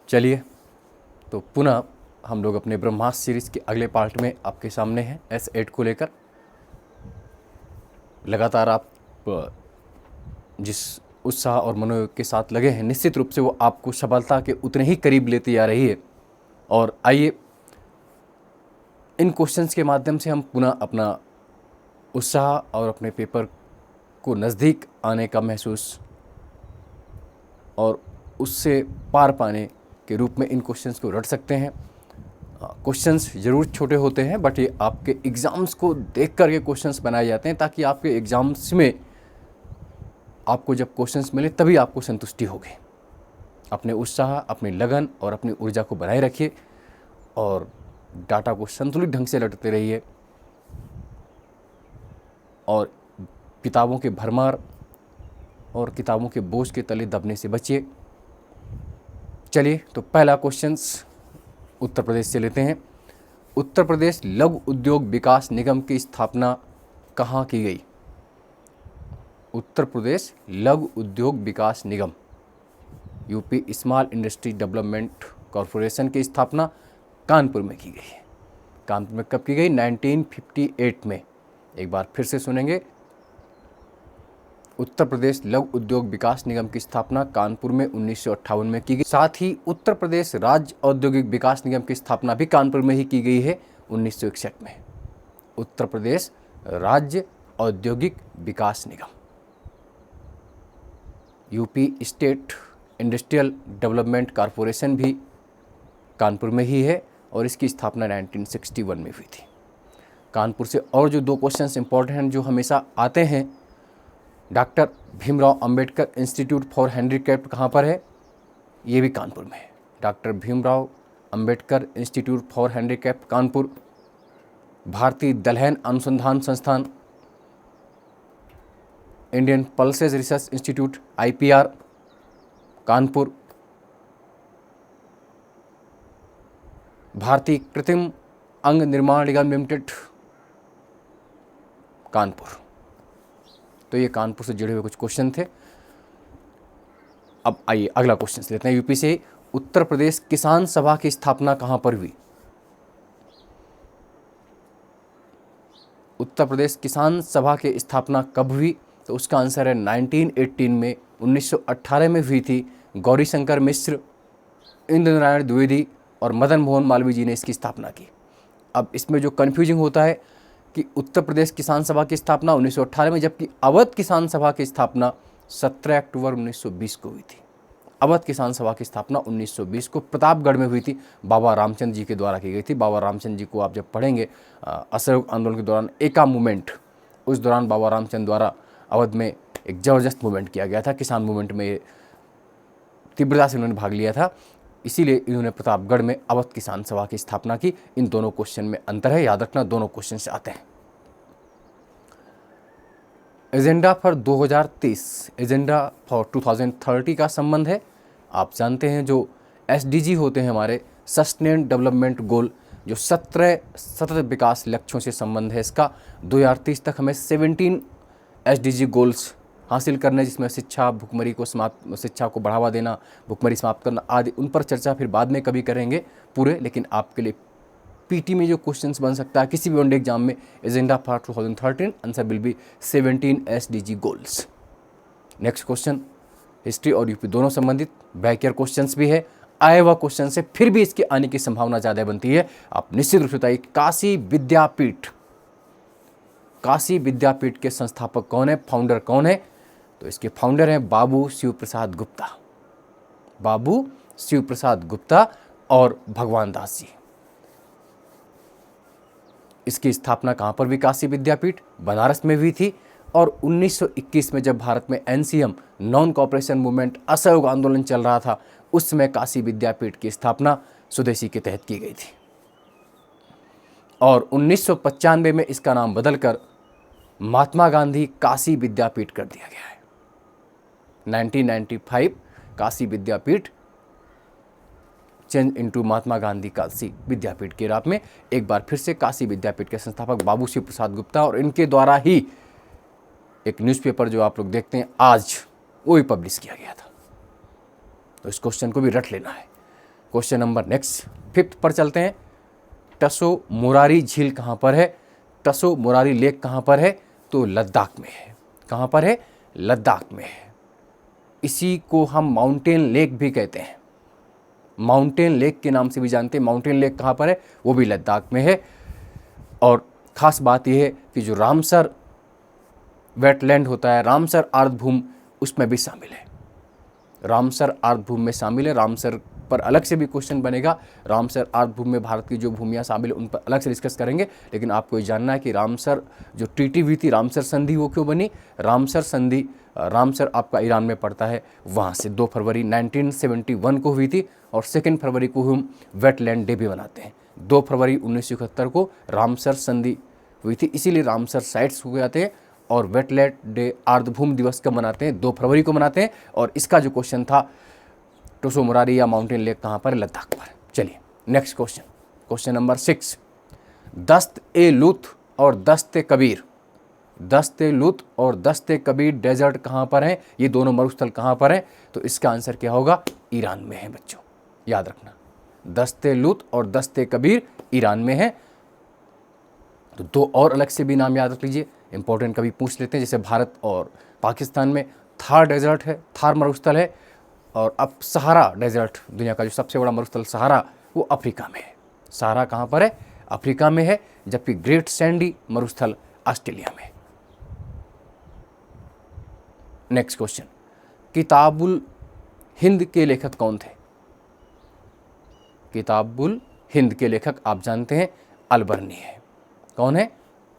चलिए, तो पुनः हम लोग अपने ब्रह्मास्त्र सीरीज़ के अगले पार्ट में आपके सामने हैं S8 को लेकर। लगातार आप जिस उत्साह और मनोयोग के साथ लगे हैं, निश्चित रूप से वो आपको सफलता के उतने ही करीब लेती आ रही है। और आइए, इन क्वेश्चंस के माध्यम से हम पुनः अपना उत्साह और अपने पेपर को नज़दीक आने का महसूस और उससे पार पाने के रूप में इन क्वेश्चंस को रट सकते हैं। क्वेश्चंस ज़रूर छोटे होते हैं, बट ये आपके एग्ज़ाम्स को देख कर के क्वेश्चंस बनाए जाते हैं, ताकि आपके एग्ज़ाम्स में आपको जब क्वेश्चंस मिले तभी आपको संतुष्टि होगी। अपने उत्साह, अपनी लगन और अपनी ऊर्जा को बनाए रखिए और डाटा को संतुलित ढंग से रटते रहिए और किताबों के भरमार और किताबों के बोझ के तले दबने से बचिए। चलिए, तो पहला क्वेश्चंस उत्तर प्रदेश से लेते हैं। उत्तर प्रदेश लघु उद्योग विकास निगम की स्थापना कहाँ की गई? उत्तर प्रदेश लघु उद्योग विकास निगम, UP small industry development corporation की स्थापना कानपुर में की गई है। कानपुर में कब की गई? 1958 में। एक बार फिर से सुनेंगे। उत्तर प्रदेश लघु उद्योग विकास निगम की स्थापना कानपुर में 1958 में की गई। साथ ही उत्तर प्रदेश राज्य औद्योगिक विकास निगम की स्थापना भी कानपुर में ही की गई है 1961 में। उत्तर प्रदेश राज्य औद्योगिक विकास निगम, UP state industrial development corporation भी कानपुर में ही है और इसकी स्थापना 1961 में हुई थी। कानपुर से और जो दो क्वेश्चंस इंपॉर्टेंट हैं जो हमेशा आते हैं, doctor Bhimrao Ambedkar institute for handicraft कहाँ पर है? ये भी कानपुर में है। Doctor Bhimrao Ambedkar institute for handicraft Kanpur. भारतीय दलहन अनुसंधान संस्थान, Indian pulses research institute IPR Kanpur. भारतीय कृत्रिम अंग निर्माण निगम लिमिटेड कानपुर। तो ये कानपुर से जुड़े हुए कुछ क्वेश्चन थे। अब आइए अगला क्वेश्चन लेते हैं यूपी से। उत्तर प्रदेश किसान सभा की स्थापना कहां पर हुई? उत्तर प्रदेश किसान सभा की स्थापना कब हुई? तो उसका आंसर है 1918 में। 1918 में हुई थी। गौरीशंकर मिश्र, इंद्र नारायण द्विवेदी और मदन मोहन मालवीय जी ने इसकी स्थापना की। अब इसमें जो कन्फ्यूजिंग होता है कि उत्तर प्रदेश किसान सभा की स्थापना 1918 में, जबकि अवध किसान सभा की स्थापना 17 अक्टूबर 1920 को हुई थी। अवध किसान सभा की स्थापना 1920 को प्रतापगढ़ में हुई थी, बाबा रामचंद्र जी के द्वारा की गई थी। बाबा रामचंद्र जी को आप जब पढ़ेंगे असहयोग आंदोलन के दौरान, एका मूवमेंट, उस दौरान बाबा रामचंद्र द्वारा अवध में एक ज़बरदस्त मूवमेंट किया गया था। किसान मूवमेंट में तीव्रता से उन्होंने भाग लिया था, इसीलिए इन्होंने प्रतापगढ़ में अवध किसान सभा की स्थापना की। इन दोनों क्वेश्चन में अंतर है, याद रखना, दोनों क्वेश्चन से आते हैं। एजेंडा फॉर 2030, एजेंडा फॉर 2030 का संबंध है। आप जानते हैं जो SDG होते हैं हमारे, सस्टेन डेवलपमेंट गोल, जो 17 सतत विकास लक्ष्यों से संबंध है इसका। 2030 तक हमें 17 SDG गोल्स हासिल करने, जिसमें शिक्षा, भुखमरी को शिक्षा को बढ़ावा देना, भुखमरी समाप्त करना आदि, उन पर चर्चा फिर बाद में कभी करेंगे पूरे। लेकिन आपके लिए PT में जो क्वेश्चंस बन सकता है किसी भी वनडे एग्जाम में, agenda for 2013, answer will be 17 SDG goals. Next question history और यूपी दोनों संबंधित बैक ईयर क्वेश्चंस भी है, आए हुआ क्वेश्चन से फिर भी इसके आने की संभावना ज़्यादा बनती है। आप निश्चित रूप से बताइए, काशी विद्यापीठ, काशी विद्यापीठ के संस्थापक कौन है, फाउंडर कौन है? तो इसके फाउंडर हैं बाबू शिव प्रसाद गुप्ता, बाबू शिव प्रसाद गुप्ता और भगवान दास जी। इसकी स्थापना कहाँ पर हुई? काशी विद्यापीठ बनारस में हुई थी। और 1921 में जब भारत में NCM, नॉन कॉपरेशन मूवमेंट, असहयोग आंदोलन चल रहा था, उस समय काशी विद्यापीठ की स्थापना स्वदेशी के तहत की गई थी। और 1995 में इसका नाम बदलकर महात्मा गांधी काशी विद्यापीठ कर दिया गया है। 1995 काशी विद्यापीठ चेंज इनटू महात्मा गांधी काशी विद्यापीठ के रात में। एक बार फिर से काशी विद्यापीठ के संस्थापक बाबू शिव प्रसाद गुप्ता, और इनके द्वारा ही एक न्यूज़पेपर जो आप लोग देखते हैं आज, वो भी पब्लिश किया गया था। तो इस क्वेश्चन को भी रट लेना है। क्वेश्चन नंबर नेक्स्ट 5th पर चलते हैं। टसो मुरारी झील कहाँ पर है? टसो मुरारी लेक कहाँ पर है? तो लद्दाख में है। कहाँ पर है? लद्दाख में है। इसी को हम माउंटेन लेक भी कहते हैं, माउंटेन लेक के नाम से भी जानते हैं। माउंटेन लेक कहाँ पर है? वो भी लद्दाख में है। और ख़ास बात यह है कि जो रामसर वेटलैंड होता है, रामसर आर्द्रभूमि, उसमें भी शामिल है। रामसर आर्द्रभूमि में शामिल है। रामसर पर अलग से भी क्वेश्चन बनेगा। रामसर आर्द्रभूमि में भारत की जो भूमियाँ शामिल है उन पर अलग से डिस्कस करेंगे। लेकिन आपको ये जानना है कि रामसर जो ट्रीटी हुई थी, रामसर संधि, वो क्यों बनी? रामसर संधि, रामसर आपका ईरान में पड़ता है, वहाँ से 2 फरवरी 1971 को हुई थी। और 2 फरवरी को हम वेटलैंड डे भी मनाते हैं। 2 फरवरी 1971 को रामसर संधि हुई थी, इसीलिए रामसर साइट्स हुए जाते हैं। और वेटलैंड डे, आर्द्रभूमि दिवस कब मनाते हैं? 2 फरवरी को मनाते हैं। और इसका जो क्वेश्चन था, टोसो मुरारी या माउंटेन लेक कहाँ पर? लद्दाख पर। चलिए नेक्स्ट क्वेश्चन, क्वेश्चन नंबर 6। दस्त ए लुत और दस्त ए कबीर, दस्त ए लुत और दस्त ए कबीर डेजर्ट कहाँ पर हैं? ये दोनों मरुस्थल कहाँ पर हैं? तो इसका आंसर क्या होगा? ईरान में है बच्चों, याद रखना। दस्त ए लुत और दस्त ए कबीर ईरान में है। तो 2 और अलग से भी नाम याद रख लीजिए, इंपॉर्टेंट कभी पूछ लेते हैं। जैसे भारत और पाकिस्तान में थार डेजर्ट है, थार मरुस्थल है। और अब सहारा डेजर्ट, दुनिया का जो सबसे बड़ा मरुस्थल सहारा, वो अफ्रीका में है। सहारा कहाँ पर है? अफ्रीका में है। जबकि ग्रेट सैंडी मरुस्थल ऑस्ट्रेलिया में है। नेक्स्ट क्वेश्चन, किताबुल हिंद के लेखक कौन थे? किताबुल हिंद के लेखक आप जानते हैं, अलबर्नी है। कौन है?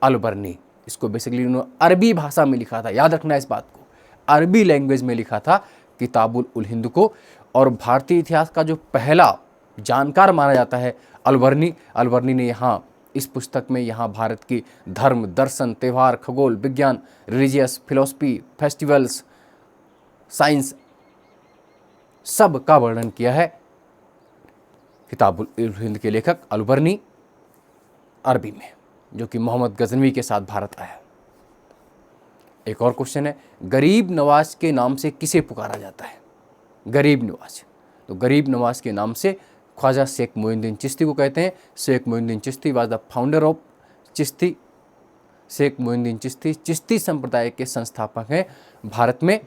अलबर्नी। इसको बेसिकली उन्होंने अरबी भाषा में लिखा था, याद रखना इस बात को, अरबी लैंग्वेज में लिखा था किताबुल उल हिंद को। और भारतीय इतिहास का जो पहला जानकार माना जाता है अलबर्नी। अलबर्नी ने यहाँ इस पुस्तक में यहाँ भारत की धर्म, दर्शन, त्यौहार, खगोल, विज्ञान, रिलीजियस, फिलोसफी, फेस्टिवल्स, साइंस, सब का वर्णन किया है। किताबुल उल हिंद के लेखक अलबर्नी, अरबी में, जो कि मोहम्मद गजनवी के साथ भारत आया। एक और क्वेश्चन है, गरीब नवाज के नाम से किसे पुकारा जाता है? गरीब नवाज, तो गरीब नवाज के नाम से ख्वाजा शेख मोइनुद्दीन चिश्ती को कहते हैं। Sheikh Moinuddin Chishti was the founder of Chishti. Sheikh Moinuddin Chishti Chishti संप्रदाय के संस्थापक हैं। भारत में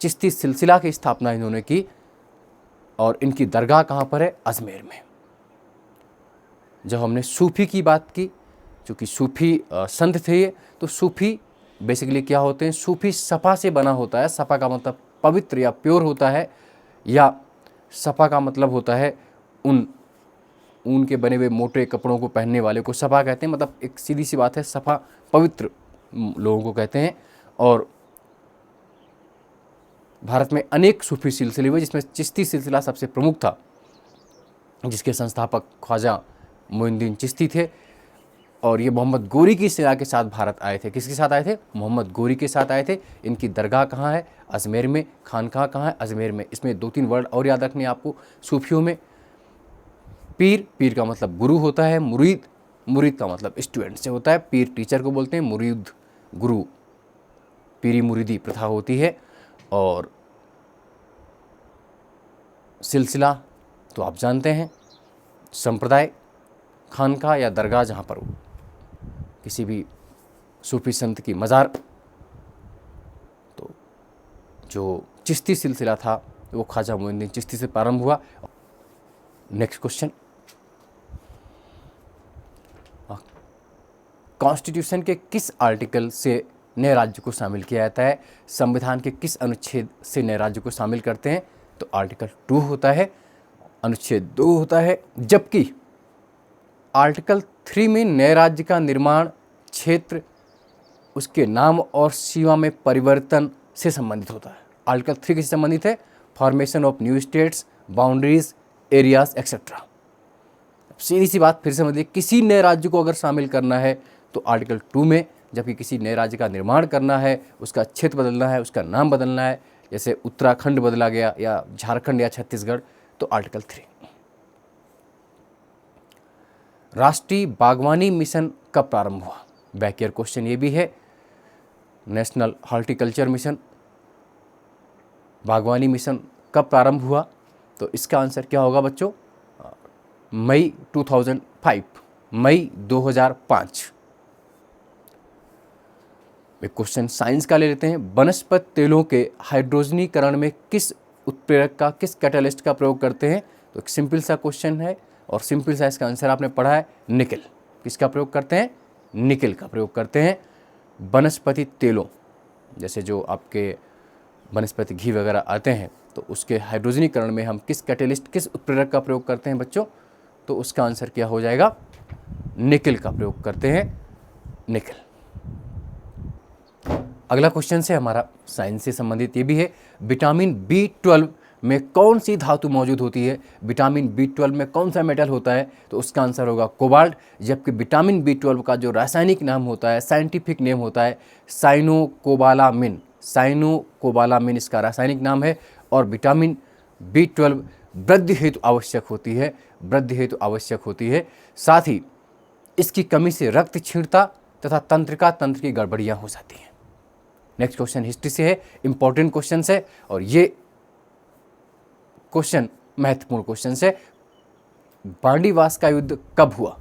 चिश्ती सिलसिला की स्थापना इन्होंने की। और इनकी दरगाह कहाँ पर है? अजमेर में। जब हमने सूफ़ी की बात की, चूँकि सूफ़ी संत थे ये, तो सूफ़ी बेसिकली क्या होते हैं? सूफ़ी सफ़ा से बना होता है। सफ़ा का मतलब पवित्र या प्योर होता है, या सफ़ा का मतलब होता है ऊन के बने हुए मोटे कपड़ों को पहनने वाले को सफ़ा कहते हैं। मतलब एक सीधी सी बात है, सफ़ा पवित्र लोगों को कहते हैं। और भारत में अनेक सूफ़ी सिलसिले हुए, जिसमें चिश्ती सिलसिला सबसे प्रमुख था, जिसके संस्थापक ख्वाजा मोइनुद्दीन चिश्ती थे। और ये मोहम्मद गोरी की सेना के साथ भारत आए थे। किसके साथ आए थे? मोहम्मद गोरी के साथ आए थे। इनकी दरगाह कहाँ है? अजमेर में। खानकाह कहाँ है? अजमेर में। इसमें 2-3 वर्ड और याद रखने आपको सूफियों में। पीर, पीर का मतलब गुरु होता है। मुरीद, मुरीद का मतलब स्टूडेंट से होता है। पीर टीचर को बोलते हैं, मुरीद गुरु, पीरी मुरीदी प्रथा होती है। और सिलसिला तो आप जानते हैं, संप्रदाय, खानकाह या दरगाह जहाँ पर हो किसी भी सूफी संत की मज़ार। तो जो चिश्ती सिलसिला था वो ख्वाजा मोइनुद्दीन चिश्ती से प्रारंभ हुआ। नेक्स्ट क्वेश्चन, कॉन्स्टिट्यूशन के किस आर्टिकल से नए राज्य को शामिल किया जाता है? संविधान के किस अनुच्छेद से नए राज्य को शामिल करते हैं? तो आर्टिकल 2 होता है, अनुच्छेद 2 होता है। जबकि आर्टिकल 3 में नए राज्य का निर्माण क्षेत्र, उसके नाम और सीमा में परिवर्तन से संबंधित होता है। आर्टिकल 3 किससे संबंधित है? Formation of new states, boundaries, areas etcetera. सीधी सी बात फिर समझिए, किसी नए राज्य को अगर शामिल करना है तो आर्टिकल 2 में, जबकि किसी नए राज्य का निर्माण करना है, उसका क्षेत्र बदलना है, उसका नाम बदलना है, जैसे उत्तराखंड बदला गया या झारखंड या छत्तीसगढ़, तो आर्टिकल 3। राष्ट्रीय बागवानी मिशन कब प्रारंभ हुआ? बैक ईयर क्वेश्चन ये भी है। नेशनल हॉर्टिकल्चर मिशन, बागवानी मिशन कब प्रारंभ हुआ? तो इसका आंसर क्या होगा बच्चों? मई 2005, मई 2005। एक क्वेश्चन साइंस का ले लेते हैं। वनस्पति तेलों के हाइड्रोजनीकरण में किस उत्प्रेरक का, किस कैटालिस्ट का प्रयोग करते हैं? तो एक सिंपल सा क्वेश्चन है और सिंपल सा इसका आंसर आपने पढ़ा है, निकल। किसका प्रयोग करते हैं? निकल का प्रयोग करते हैं। वनस्पति तेलों, जैसे जो आपके वनस्पति घी वगैरह आते हैं, तो उसके हाइड्रोजनीकरण में हम किस कैटालिस्ट, किस उत्प्रेरक का प्रयोग करते हैं बच्चों? तो उसका आंसर क्या हो जाएगा? निकल का प्रयोग करते हैं, निकल। अगला क्वेश्चन से हमारा साइंस से संबंधित ये भी है, विटामिन B12 में कौन सी धातु मौजूद होती है? विटामिन B12 में कौन सा मेटल होता है? तो उसका आंसर होगा कोबाल्ट। जबकि विटामिन B12 का जो रासायनिक नाम होता है, साइंटिफिक नेम होता है साइनोकोबालामिन। साइनोकोबालामिन इसका रासायनिक नाम है। और विटामिन B12 वृद्धि हेतु आवश्यक होती है, वृद्धि हेतु आवश्यक होती है। साथ ही इसकी कमी से रक्त क्षीणता तथा तंत्रिका तंत्र की गड़बड़ियाँ हो जाती हैं। नेक्स्ट क्वेश्चन हिस्ट्री से है, इंपॉर्टेंट क्वेश्चन है और ये क्वेश्चन महत्वपूर्ण क्वेश्चन है। वांडीवास का युद्ध कब हुआ?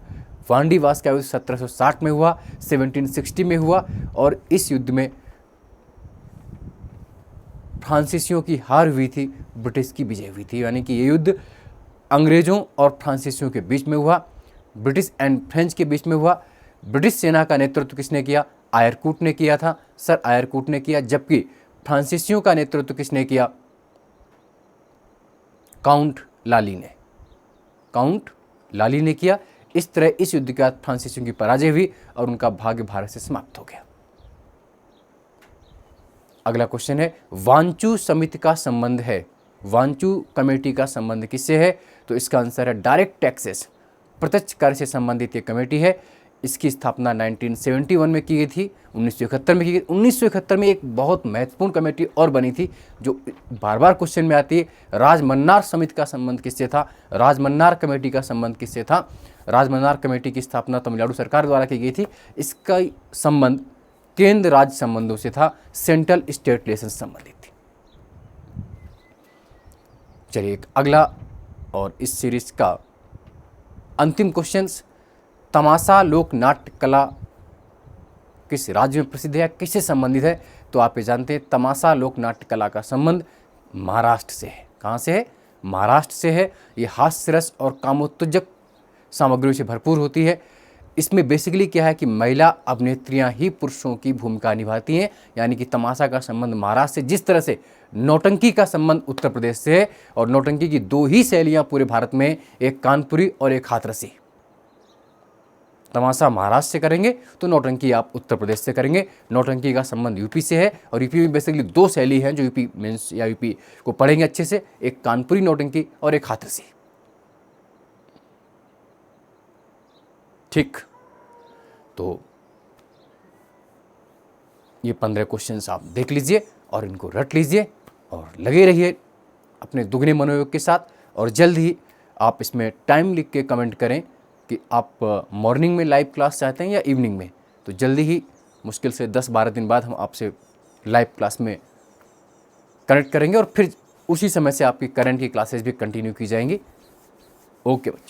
वांडीवास का युद्ध 1760 में हुआ, 1760 में हुआ। और इस युद्ध में फ्रांसीसियों की हार हुई थी, ब्रिटिश की विजय हुई थी। यानी कि ये युद्ध अंग्रेजों और फ्रांसीसियों के बीच में हुआ, ब्रिटिश एंड फ्रेंच के बीच में हुआ। ब्रिटिश सेना का नेतृत्व किसने किया? आयरकूट ने किया था, सर आयरकूट ने किया। जबकि फ्रांसीसियों का नेतृत्व किसने किया? काउंट लाली ने, काउंट लाली ने किया। इस तरह इस युद्ध के बाद फ्रांसीसियों की पराजय हुई और उनका भाग्य भारत से समाप्त हो गया। अगला क्वेश्चन है, वांचू समिति का संबंध है, वांचू कमेटी का संबंध किससे है? तो इसका आंसर है डायरेक्ट टैक्सेस, प्रत्यक्ष कर से संबंधित ये कमेटी है। इसकी स्थापना 1971 में की गई थी, 1971 में की गई। 1971 में एक बहुत महत्वपूर्ण कमेटी और बनी थी जो बार बार क्वेश्चन में आती है, राजमन्नार समिति का संबंध किससे था? राजमन्नार कमेटी का संबंध किससे था? राजमन्नार कमेटी की स्थापना तमिलनाडु सरकार द्वारा की गई थी। इसका संबंध केंद्र राज्य संबंधों से था, सेंट्रल स्टेट रिलेशन संबंधित थी। चलिए एक अगला और इस सीरीज का अंतिम क्वेश्चन, तमाशा लोक नाट्य कला किस राज्य में प्रसिद्ध है, किससे संबंधित है? तो आप ये जानते हैं तमाशा लोक नाट्य कला का संबंध महाराष्ट्र से है। कहाँ से है? महाराष्ट्र से है। ये हास्य रस और कामोत्तेजक सामग्रियों से भरपूर होती है। इसमें बेसिकली क्या है कि महिला अभिनेत्रियां ही पुरुषों की भूमिका निभाती हैं। यानी कि तमाशा का संबंध महाराष्ट्र से, जिस तरह से नौटंकी का संबंध उत्तर प्रदेश से है। और नौटंकी की दो ही शैलियां पूरे भारत में, एक कानपुरी और एक हाथरसी। तमाशा महाराष्ट्र से करेंगे तो नौटंकी आप उत्तर प्रदेश से करेंगे। नौटंकी का संबंध यूपी से है और यूपी में बेसिकली दो शैली हैं जो यूपी मेंस या यूपी को पढ़ेंगे अच्छे से, एक कानपुरी नौटंकी और एक हाथरसी। ठीक, तो ये 15 क्वेश्चंस आप देख लीजिए और इनको रट लीजिए और लगे रहिए अपने दुगने मनोयोग के साथ। और जल्द ही आप इसमें टाइम लिख के कमेंट करें कि आप मॉर्निंग में लाइव क्लास चाहते हैं या इवनिंग में। तो जल्दी ही, मुश्किल से 10-12 दिन बाद हम आपसे लाइव क्लास में कनेक्ट करेंगे और फिर उसी समय से आपकी करंट की क्लासेस भी कंटिन्यू की जाएंगी। ओके बच्चों।